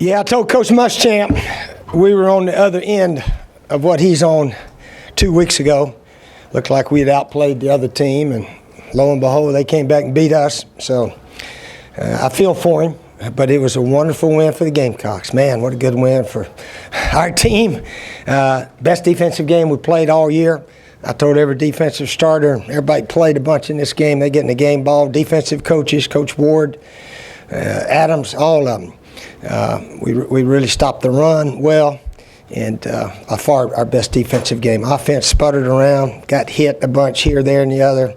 Yeah, I told Coach Muschamp we were on the other end of what he's on 2 weeks ago. Looked like we had outplayed the other team, and lo and behold, they came back and beat us. So I feel for him, but it was a wonderful win for the Gamecocks. Man, what a good win for our team. Best defensive game we played all year. I told every defensive starter, everybody played a bunch in this game. They get in the game ball. Defensive coaches, Coach Ward, Adams, all of them. We really stopped the run well, and by far our best defensive game. Offense sputtered around, got hit a bunch here, there, and the other.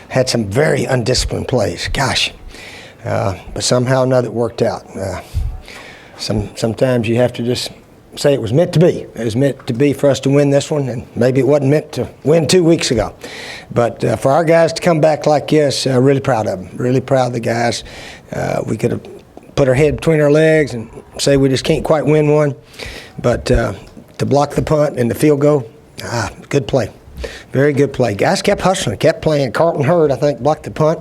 Had some very undisciplined plays. Gosh. But somehow or another it worked out. Sometimes you have to just say it was meant to be. It was meant to be for us to win this one, and maybe it wasn't meant to win 2 weeks ago. But for our guys to come back like this, really proud of them. Really proud of the guys. We could have put our head between our legs and say we just can't quite win one. But to block the punt and the field goal, good play. Very good play. Guys kept hustling, kept playing. Carlton Hurd, I think, blocked the punt.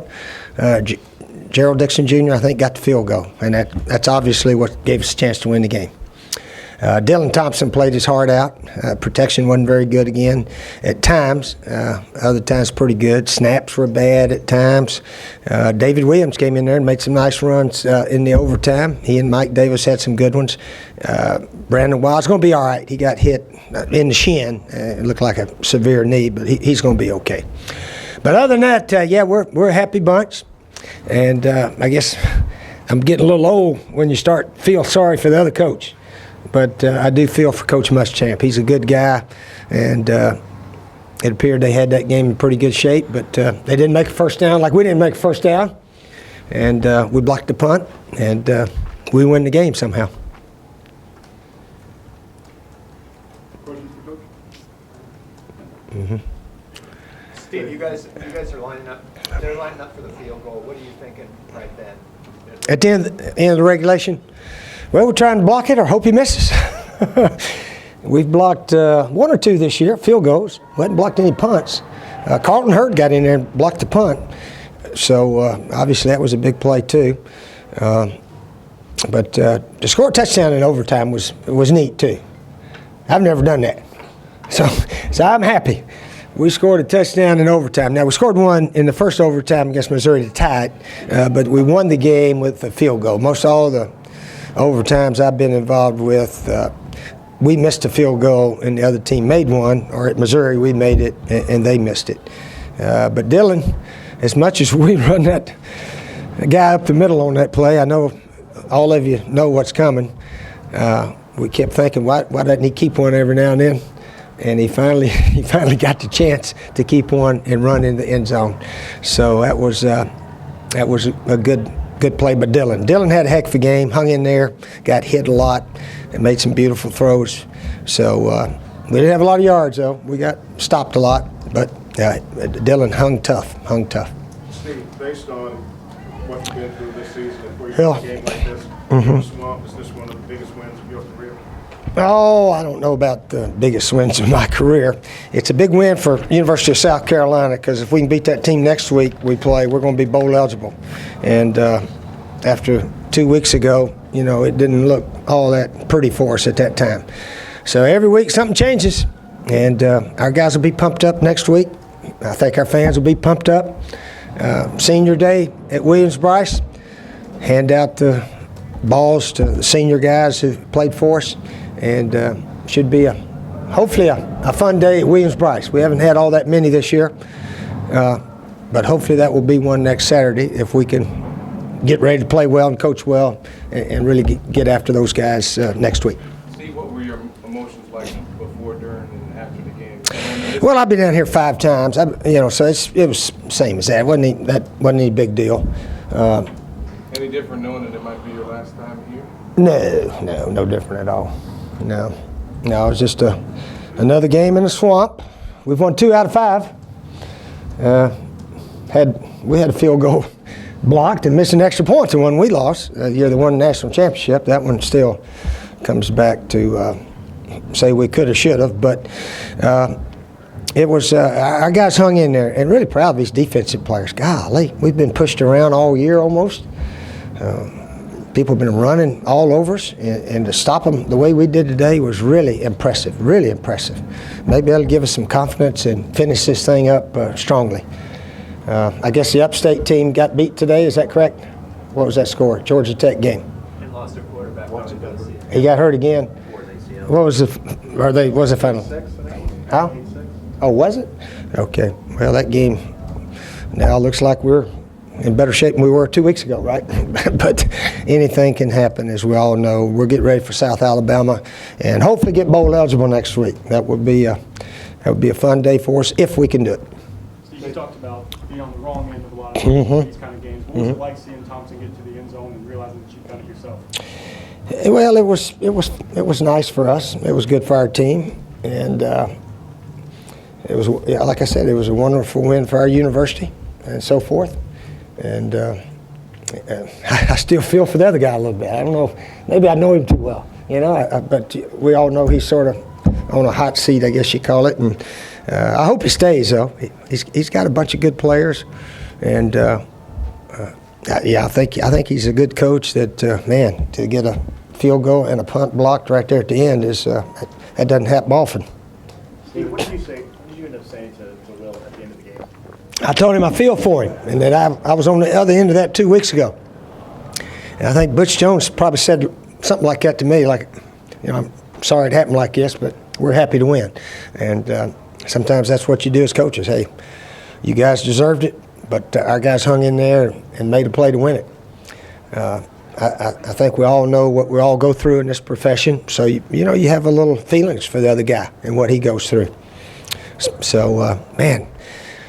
Gerald Dixon Jr., I think, got the field goal. And that's obviously what gave us a chance to win the game. Dylan Thompson played his heart out. Protection wasn't very good again at times. Other times pretty good. Snaps were bad at times. David Williams came in there and made some nice runs in the overtime. He and Mike Davis had some good ones. Brandon Wild's going to be all right. He got hit in the shin. It looked like a severe knee, but he's going to be okay. But other than that, yeah, we're a happy bunch. And I guess I'm getting a little old when you start feel sorry for the other coach. But I do feel for Coach Muschamp. He's a good guy, and it appeared they had that game in pretty good shape, but they didn't make a first down like we didn't make a first down. And we blocked the punt, and we win the game somehow. Question for Coach? Mm-hmm. Steve, you guys are lining up. They're lining up for the field goal. What are you thinking right then? At the end of the regulation, well, we're trying to block it or hope he misses. We've blocked one or two this year, field goals. We hadn't blocked any punts. Carlton Hurd got in there and blocked the punt. So obviously that was a big play too. But to score a touchdown in overtime was neat too. I've never done that. So I'm happy. We scored a touchdown in overtime. Now, we scored one in the first overtime against Missouri to tie it, but we won the game with a field goal. Most all the overtimes I've been involved with, we missed a field goal and the other team made one, or at Missouri we made it and they missed it. But Dylan, as much as we run that guy up the middle on that play, I know all of you know what's coming. We kept thinking, why doesn't he keep one every now and then? And he finally got the chance to keep one and run in the end zone. So that was a good play by Dylan. Dylan had a heck of a game, hung in there, got hit a lot, and made some beautiful throws. So we didn't have a lot of yards, though. We got stopped a lot, but Dylan hung tough. Steve, based on what you've been through this season and where you Yeah. a game like this, Swamp, is this one of the biggest wins of your career? Oh, I don't know about the biggest wins of my career. It's a big win for University of South Carolina because if we can beat that team next week we play, we're going to be bowl eligible. And after 2 weeks ago, you know, it didn't look all that pretty for us at that time. So every week something changes, and our guys will be pumped up next week. I think our fans will be pumped up. Senior day at Williams-Brice, hand out the balls to the senior guys who played for us. And should be hopefully a fun day at Williams-Brice. We haven't had all that many this year, but hopefully that will be one next Saturday if we can get ready to play well and coach well and really get after those guys next week. Steve, what were your emotions like before, during, and after the game? Well, I've been down here 5 times, so it was same as that. That wasn't any big deal. Any different knowing that it might be your last time here? No different at all. No, it was just another game in the swamp. We've won 2 out of 5. We had a field goal blocked and missing extra points, the one we lost. The year they won the national championship. That one still comes back to say we could have, should have. But it was our guys hung in there, and really proud of these defensive players. Golly, we've been pushed around all year almost. People have been running all over us, and to stop them the way we did today was really impressive, really impressive. Maybe that'll give us some confidence and finish this thing up strongly. I guess the upstate team got beat today, is that correct? What was that score? Georgia Tech game. And lost their quarterback. He got hurt again. What was the final? How? Oh, was it? Okay. Well, that game now looks like we're in better shape than we were 2 weeks ago, right? But anything can happen, as we all know. We're getting ready for South Alabama, and hopefully get bowl eligible next week. That would be a fun day for us if we can do it. Steve, you talked about being on the wrong end of a lot of these kind of games. What was it like seeing Thompson get to the end zone and realizing that you've done it yourself? Well, it was nice for us. It was good for our team, and it was, like I said, it was a wonderful win for our university and so forth. And I still feel for the other guy a little bit. I don't know, maybe I know him too well, you know. But we all know he's sort of on a hot seat, I guess you call it. And I hope he stays, though. He's got a bunch of good players, and yeah, I think he's a good coach. That man, to get a field goal and a punt blocked right there at the end is that doesn't happen often. Steve, what did you end up saying to Will at the end of the game? I told him I feel for him, and that I was on the other end of that 2 weeks ago. And I think Butch Jones probably said something like that to me, like, you know, I'm sorry it happened like this, but we're happy to win. And sometimes that's what you do as coaches. Hey, you guys deserved it, but our guys hung in there and made a play to win it. I think we all know what we all go through in this profession, so you know you have a little feelings for the other guy and what he goes through. So, man,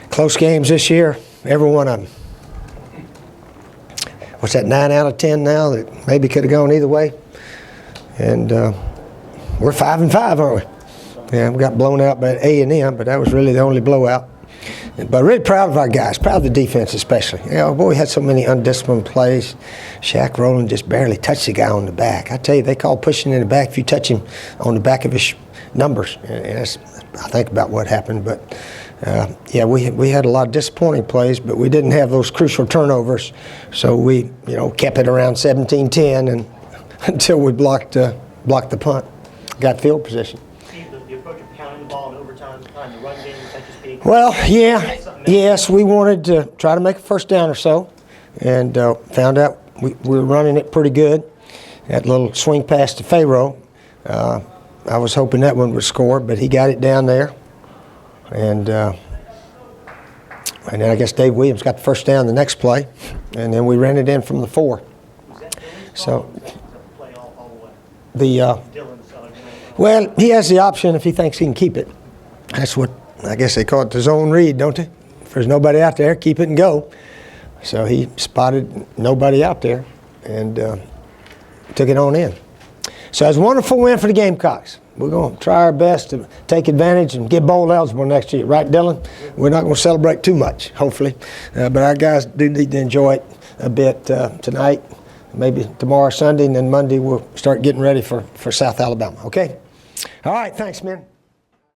close games this year, every one of them. What's that, 9 out of 10 now that maybe could have gone either way? And we're 5-5, aren't we? Yeah, we got blown out by A&M, but that was really the only blowout. But really proud of our guys, proud of the defense especially. You know, boy, we had so many undisciplined plays. Shaq Rowland just barely touched the guy on the back. I tell you, they call pushing in the back if you touch him on the back of his numbers. And that's, I think about what happened. But, yeah, we had a lot of disappointing plays, but we didn't have those crucial turnovers. So we, you know, kept it around 17-10 and until we blocked the punt, got field position. The approach of pounding the ball in overtime, behind the run game, such as speak. Well, yeah, yes, we wanted to try to make a first down or so, and found out we were running it pretty good. That little swing pass to Pharaoh, I was hoping that one would score, but he got it down there, and then I guess Dave Williams got the first down the next play, and then we ran it in from the 4. So the well, he has the option if he thinks he can keep it. That's what I guess they call it, the zone read, don't they? If there's nobody out there, keep it and go. So he spotted nobody out there and took it on in. So it's a wonderful win for the Gamecocks. We're going to try our best to take advantage and get bowl eligible next year. Right, Dylan? We're not going to celebrate too much, hopefully. But our guys do need to enjoy it a bit tonight, maybe tomorrow, Sunday, and then Monday we'll start getting ready for South Alabama. Okay? All right, thanks, man.